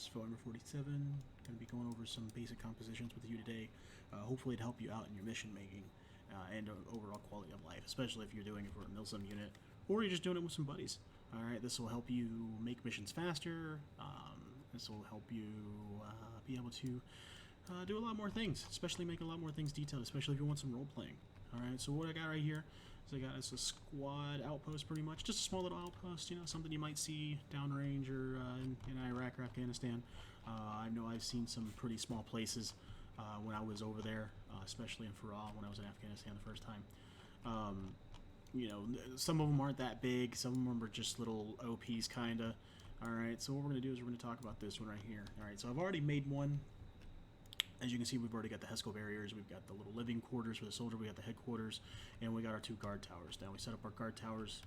This is phone number 47. Going to be going over some basic compositions with you today, hopefully to help you out in your mission making and overall quality of life, especially if you're doing it for a milsim unit or you're just doing it with some buddies. All right, this will help you make missions faster. This will help you be able to do a lot more things, especially make a lot more things detailed, especially if you want some role playing. All right, so what I got right here is I got a squad outpost, pretty much, just a small little outpost. You know, something you might see downrange or in Iraq or Afghanistan. I know I've seen some pretty small places when I was over there, especially in Farah when I was in Afghanistan the first time. You know, some of them aren't that big. Some of them are just little OPs, kinda. All right, so what we're gonna do is we're gonna talk about this one right here. All right, so I've already made one. As you can see, we've already got the Hesco barriers, we've got the little living quarters for the soldier, we got the headquarters, and we got our 2 guard towers. Now we set up our guard towers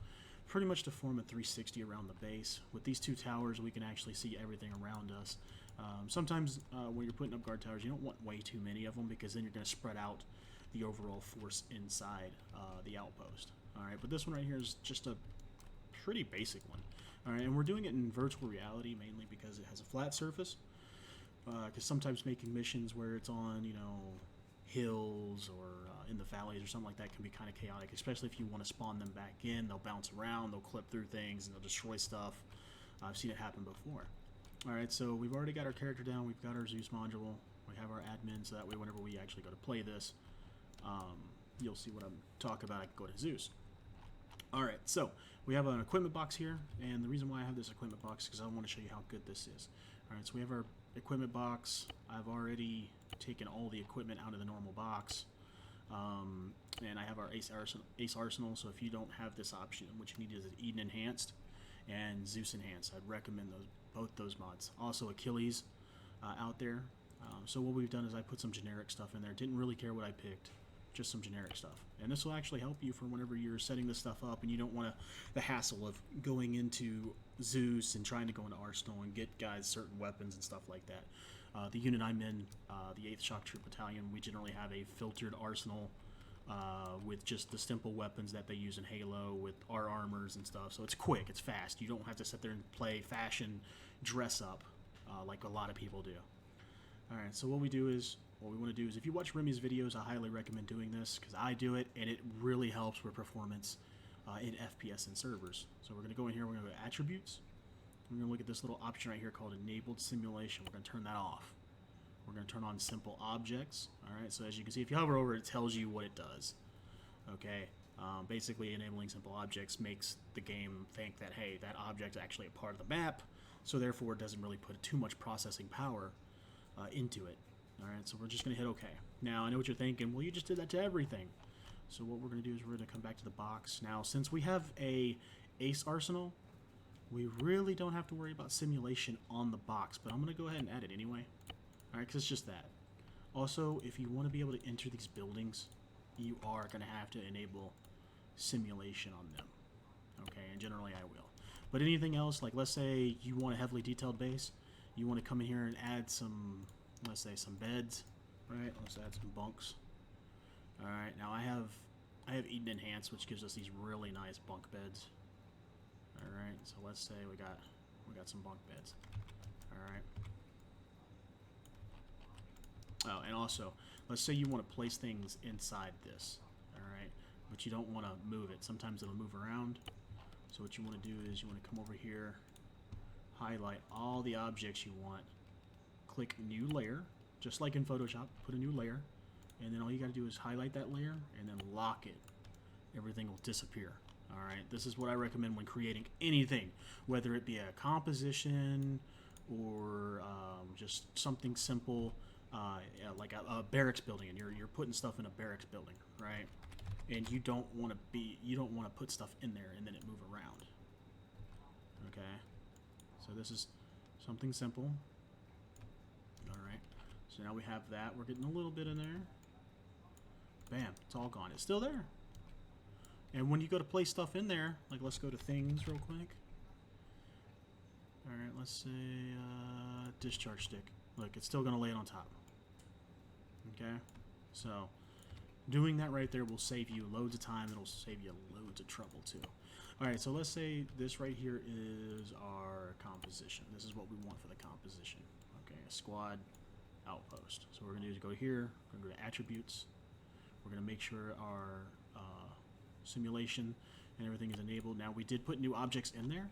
pretty much to form a 360 around the base. With these 2 towers, we can actually see everything around us. Sometimes when you're putting up guard towers, you don't want way too many of them because then you're going to spread out the overall force inside the outpost. All right, but this one right here is just a pretty basic one. All right, and we're doing it in virtual reality mainly because it has a flat surface. Because sometimes making missions where it's on, you know, hills or in the valleys or something like that can be kind of chaotic, especially if you want to spawn them back in. They'll bounce around, they'll clip through things, and they'll destroy stuff. I've seen it happen before. Alright, so we've already got our character down, we've got our Zeus module, we have our admin, so that way whenever we actually go to play this, you'll see what I'm talking about. I can go to Zeus. Alright, so we have an equipment box here, and the reason why I have this equipment box is because I want to show you how good this is. Alright, so we have our equipment box. I've already taken all the equipment out of the normal box, and I have our Ace Arsenal, so if you don't have this option, what you need is Eden Enhanced and Zeus Enhanced. I'd recommend both those mods. Also Achilles out there. So what we've done is I put some generic stuff in there. Didn't really care what I picked, just some generic stuff. And this will actually help you for whenever you're setting this stuff up and you don't want the hassle of going into Zeus and trying to go into Arsenal and get guys certain weapons and stuff like that. The unit I'm in, the 8th Shock Troop Battalion, we generally have a filtered arsenal with just the simple weapons that they use in Halo with our armors and stuff. So it's quick, it's fast. You don't have to sit there and play fashion dress up like a lot of people do. Alright, so what we want to do is, if you watch Remy's videos, I highly recommend doing this, because I do it, and it really helps with performance in FPS and servers. So we're going to go in here, we're going to go to Attributes, we're going to look at this little option right here called Enabled Simulation. We're going to turn that off. We're going to turn on Simple Objects. Alright, so as you can see, if you hover over it, it tells you what it does. Okay, basically enabling Simple Objects makes the game think that, hey, that object is actually a part of the map, so therefore it doesn't really put too much processing power into it. Alright, so we're just going to hit OK. Now, I know what you're thinking, well, you just did that to everything. So what we're going to do is we're going to come back to the box. Now, since we have a Ace Arsenal, we really don't have to worry about simulation on the box, but I'm going to go ahead and add it anyway. Alright, because it's just that. Also, if you want to be able to enter these buildings, you are going to have to enable simulation on them. Okay, and generally I will. But anything else, like let's say you want a heavily detailed base, you want to come in here and add some, let's say some beds, right? Let's add some bunks. All right, now I have Eden Enhanced, which gives us these really nice bunk beds. All right, so let's say we got some bunk beds. All right. Oh, and also, let's say you want to place things inside this. All right, but you don't want to move it. Sometimes it'll move around. So what you want to do is you want to come over here, highlight all the objects you want, click New Layer, just like in Photoshop, put a new layer, and then all you got to do is highlight that layer and then lock it. Everything will disappear. Alright, this is what I recommend when creating anything, whether it be a composition or just something simple, like a barracks building, and you're putting stuff in a barracks building, right? And you don't want to put stuff in there and then it move around. Okay, so this is something simple. All right, so now we have that. We're getting a little bit in there. Bam, it's all gone. It's still there. And when you go to place stuff in there, like let's go to things real quick. All right, let's say discharge stick. Look, it's still gonna lay it on top. Okay, so doing that right there will save you loads of time. It'll save you loads of trouble too. All right, so let's say this right here is our composition. This is what we want for the composition. Okay, a squad outpost. So what we're gonna do is go here. We're gonna go to attributes. We're gonna make sure our simulation and everything is enabled. Now we did put new objects in there,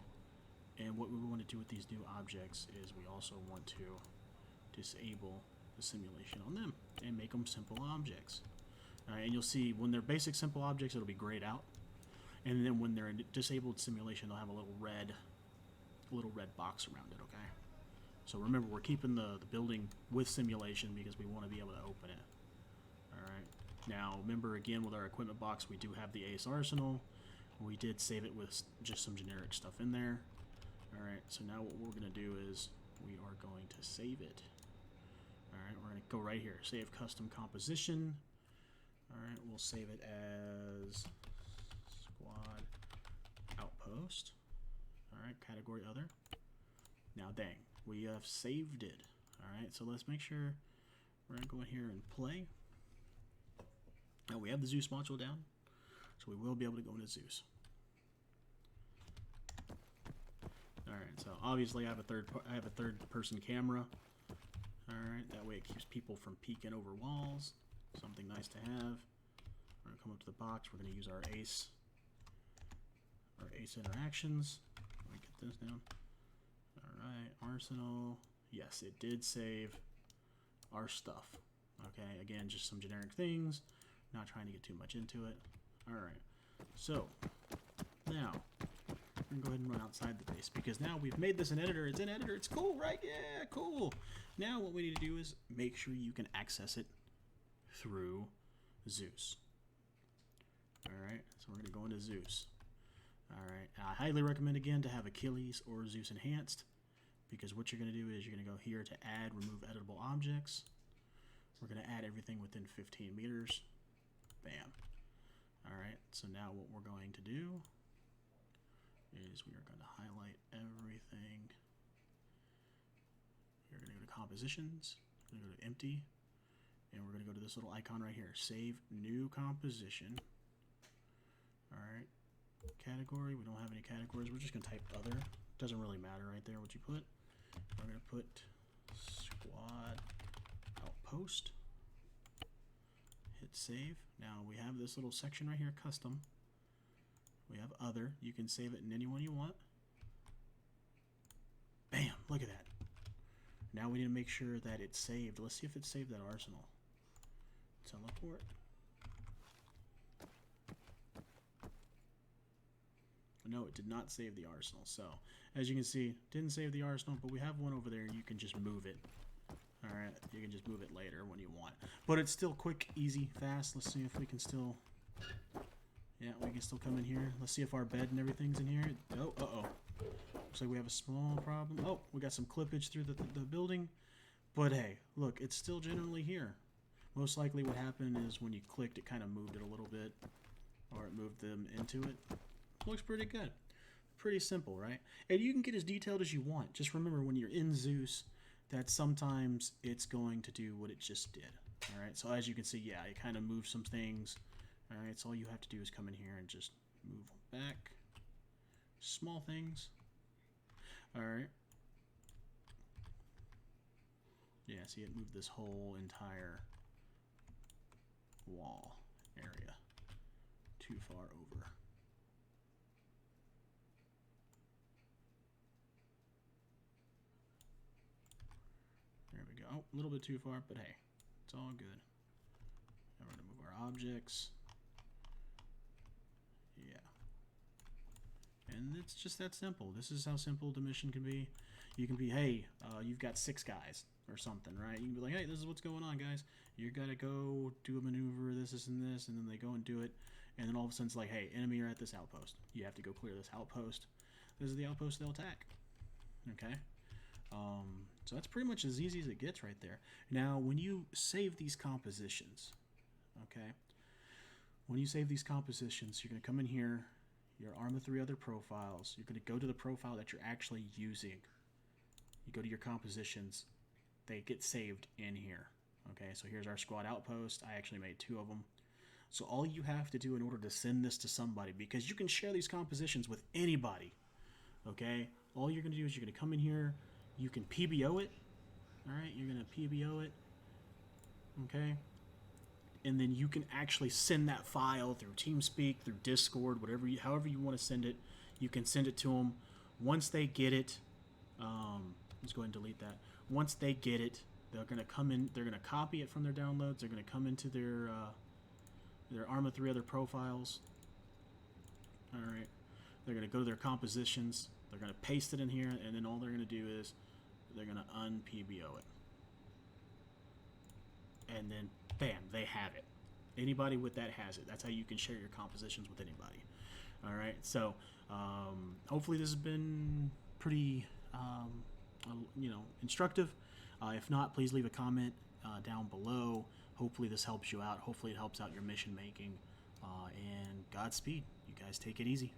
and what we want to do with these new objects is we also want to disable the simulation on them and make them simple objects. All right, and you'll see when they're basic simple objects, it'll be grayed out. And then when they're in disabled simulation, they'll have a little red box around it, okay? So remember, we're keeping the building with simulation because we want to be able to open it. All right. Now, remember, again, with our equipment box, we do have the Ace Arsenal. We did save it with just some generic stuff in there. All right, so now what we're going to do is we are going to save it. All right, we're going to go right here, save custom composition. All right, we'll save it as squad outpost. All right, category other. Now, dang, we have saved it. All right, so let's make sure we're going to go in here and play. Now we have the Zeus module down, so we will be able to go into Zeus. All right, so obviously I have a third person camera. All right, that way it keeps people from peeking over walls. Something nice to have. We're gonna come up to the box. We're gonna use our ace interactions. Let me get this down. All right, Arsenal. Yes, it did save our stuff. Okay, again, just some generic things. Not trying to get too much into it. All right, so now we're gonna go ahead and run outside the base because now we've made this an editor. It's an editor. It's cool, right? Yeah, cool. Now what we need to do is make sure you can access it through Zeus. All right, so we're gonna go into Zeus. All right, I highly recommend again to have Achilles or Zeus Enhanced because what you're gonna do is you're gonna go here to add, remove editable objects. We're gonna add everything within 15 meters. Bam. All right, so now what we're going to do is we are going to highlight everything. We're going to go to compositions, we're going to go to empty, and we're going to go to this little icon right here, save new composition. All right, category, we don't have any categories. We're just going to type other. Doesn't really matter right there what you put. We're going to put squad outpost. Hit save. Now we have this little section right here, custom. We have other. You can save it in any one you want. Bam! Look at that. Now we need to make sure that it's saved. Let's see if it's saved that arsenal. Teleport. No, it did not save the arsenal. So, as you can see, didn't save the arsenal, but we have one over there. You can just move it. Alright, you can just move it later when you want. But it's still quick, easy, fast. Let's see if we can still... Yeah, we can still come in here. Let's see if our bed and everything's in here. Oh, uh-oh. Looks like we have a small problem. Oh, we got some clippage through the building. But hey, look, it's still generally here. Most likely what happened is when you clicked, it kind of moved it a little bit. Or it moved them into it. Looks pretty good. Pretty simple, right? And you can get as detailed as you want. Just remember, when you're in Zeus, that sometimes it's going to do what it just did. All right, so as you can see, yeah, it kind of moved some things. All right, so all you have to do is come in here and just move back. Small things. All right. Yeah, see, it moved this whole entire wall area too far over. There we go. Oh, a little bit too far, but hey, it's all good. Now we're going to move our objects. Yeah. And it's just that simple. This is how simple the mission can be. You can be, hey, you've got 6 guys or something, right? You can be like, hey, this is what's going on, guys. You got to go do a maneuver, this, and this, and then they go and do it. And then all of a sudden it's like, hey, enemy are at this outpost. You have to go clear this outpost. This is the outpost they'll attack. Okay? So that's pretty much as easy as it gets right there. Now, when you save these compositions, okay, when you save these compositions, you're going to come in here, your Arma 3 other profiles. You're going to go to the profile that you're actually using. You go to your compositions. They get saved in here. Okay, so here's our squad outpost. I actually made 2 of them. So all you have to do in order to send this to somebody, because you can share these compositions with anybody, okay? All you're going to do is you're going to come in here, you can PBO it, all right? You're going to PBO it, okay? And then you can actually send that file through TeamSpeak, through Discord, however you want to send it. You can send it to them. Once they get it, let's go ahead and delete that. Once they get it, they're going to come in. They're going to copy it from their downloads. They're going to come into their Arma 3 other profiles. All right. They're going to go to their compositions. They're going to paste it in here, and then all they're going to do is they're going to un-PBO it. And then, bam, they have it. Anybody with that has it. That's how you can share your compositions with anybody. All right. So hopefully this has been pretty, instructive. If not, please leave a comment down below. Hopefully this helps you out. Hopefully it helps out your mission making. And Godspeed. You guys take it easy.